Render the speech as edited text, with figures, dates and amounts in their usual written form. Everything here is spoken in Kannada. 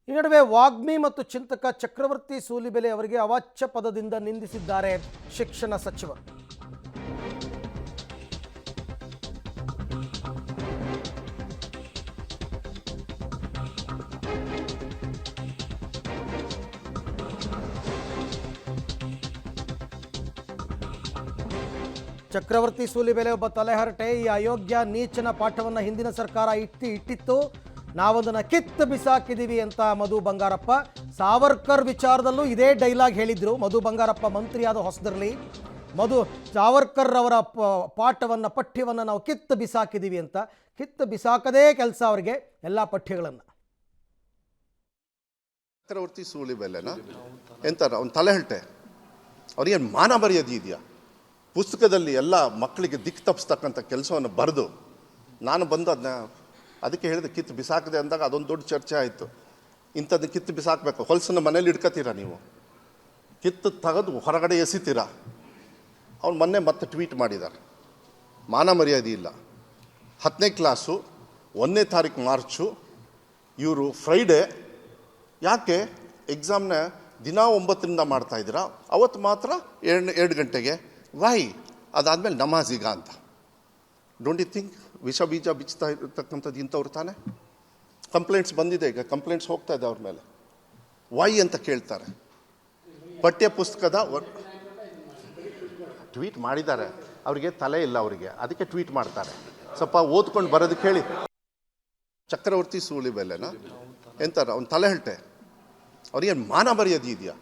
ಈ ನಡುವೆ ವಾಗ್ಮಿ ಮತ್ತು ಚಿಂತಕ ಚಕ್ರವರ್ತಿ ಸೂಲಿಬೆಲೆ ಅವರಿಗೆ ಅವಾಚ್ಯ ಪದದಿಂದ ನಿಂದಿಸಿದ್ದಾರೆ ಶಿಕ್ಷಣ ಸಚಿವರು. ಚಕ್ರವರ್ತಿ ಸೂಲಿಬೆಲೆ ಒಬ್ಬ ತಲೆಹರಟೆ. ಈ ಅಯೋಗ್ಯ ನೀಚನ ಪಾಠವನ್ನು ಹಿಂದಿನ ಸರ್ಕಾರ ಇಟ್ಟಿತ್ತು, ನಾವದನ್ನು ಕಿತ್ತು ಬಿಸಾಕಿದ್ದೀವಿ ಅಂತ ಮಧು ಬಂಗಾರಪ್ಪ ಸಾವರ್ಕರ್ ವಿಚಾರದಲ್ಲೂ ಇದೇ ಡೈಲಾಗ್ ಹೇಳಿದ್ರು. ಮಧು ಬಂಗಾರಪ್ಪ ಮಂತ್ರಿಯಾದ ಹೊಸದರಲ್ಲಿ ಸಾವರ್ಕರ್ ಅವರ ಪಾಠವನ್ನು ಪಠ್ಯವನ್ನು ನಾವು ಕಿತ್ತು ಬಿಸಾಕಿದ್ದೀವಿ ಅಂತ. ಕಿತ್ತು ಬಿಸಾಕದೇ ಕೆಲಸ ಅವರಿಗೆ ಎಲ್ಲ ಪಠ್ಯಗಳನ್ನು. ಚಕ್ರವರ್ತಿ ಸೂಲಿಬೆಲೆನ ಎಂತಾರ ಅವ್ನು ತಲೆಹರಟೆ, ಅವ್ರಿಗೇನು ಮಾನ ಮರ್ಯಾದೆ ಇದೆಯಾ? ಪುಸ್ತಕದಲ್ಲಿ ಎಲ್ಲ ಮಕ್ಕಳಿಗೆ ದಿಕ್ಕು ತಪ್ಪಿಸ್ತಕ್ಕಂಥ ಕೆಲಸವನ್ನು ಬರೆದು ನಾನು ಬಂದು ಅದಕ್ಕೆ ಹೇಳಿದೆ ಕಿತ್ತು ಬಿಸಾಕದೆ ಅಂದಾಗ ಅದೊಂದು ದೊಡ್ಡ ಚರ್ಚೆ ಆಯಿತು. ಇಂಥದ್ದು ಕಿತ್ತು ಬಿಸಾಕಬೇಕು, ಹೊಲಸನ್ನು ಮನೇಲಿ ಇಟ್ಕೋತೀರಾ ನೀವು? ಕಿತ್ತು ತೆಗೆದು ಹೊರಗಡೆ ಎಸಿತೀರಾ? ಅವ್ನು ಮೊನ್ನೆ ಮತ್ತೆ ಟ್ವೀಟ್ ಮಾಡಿದ್ದಾರೆ, ಮಾನ ಮರ್ಯಾದೆ ಇಲ್ಲ. 10ನೇ ಕ್ಲಾಸು 1ನೇ ತಾರೀಕು ಮಾರ್ಚು, ಇವರು ಫ್ರೈಡೇ ಯಾಕೆ ಎಕ್ಸಾಮ್ನ ದಿನ 9ರಿಂದ ಮಾಡ್ತಾಯಿದ್ದೀರಾ, ಅವತ್ತು ಮಾತ್ರ 2 ಗಂಟೆಗೆ ವೈ? ಅದಾದಮೇಲೆ ನಮಾಜಿಗ ಅಂತ. ಡೋಂಟ್ ಯು ಥಿಂಕ್ ವಿಷ ಬೀಜ ಬಿಚ್ಚುತ್ತಾ ಇರ್ತಕ್ಕಂಥದ್ದು ಇಂಥವ್ರು ತಾನೆ? ಕಂಪ್ಲೇಂಟ್ಸ್ ಬಂದಿದೆ, ಈಗ ಕಂಪ್ಲೇಂಟ್ಸ್ ಹೋಗ್ತಾ ಇದೆ ಅವ್ರ ಮೇಲೆ. ವೈ ಅಂತ ಕೇಳ್ತಾರೆ. ಪಠ್ಯ ಪುಸ್ತಕದ ಟ್ವೀಟ್ ಮಾಡಿದ್ದಾರೆ, ಅವರಿಗೆ ತಲೆ ಇಲ್ಲ ಅವರಿಗೆ, ಅದಕ್ಕೆ ಟ್ವೀಟ್ ಮಾಡ್ತಾರೆ. ಸ್ವಲ್ಪ ಓದ್ಕೊಂಡು ಬರೋದಕ್ಕೆ ಹೇಳಿ. ಚಕ್ರವರ್ತಿ ಸೂಲಿಬೆಲೆನ ಎಂತಾರ ಅವ್ನು ತಲೆಹರಟೆ, ಅವ್ರಿಗೇನು ಮಾನ ಮರ್ಯಾದೆ ಇದೆಯಾ?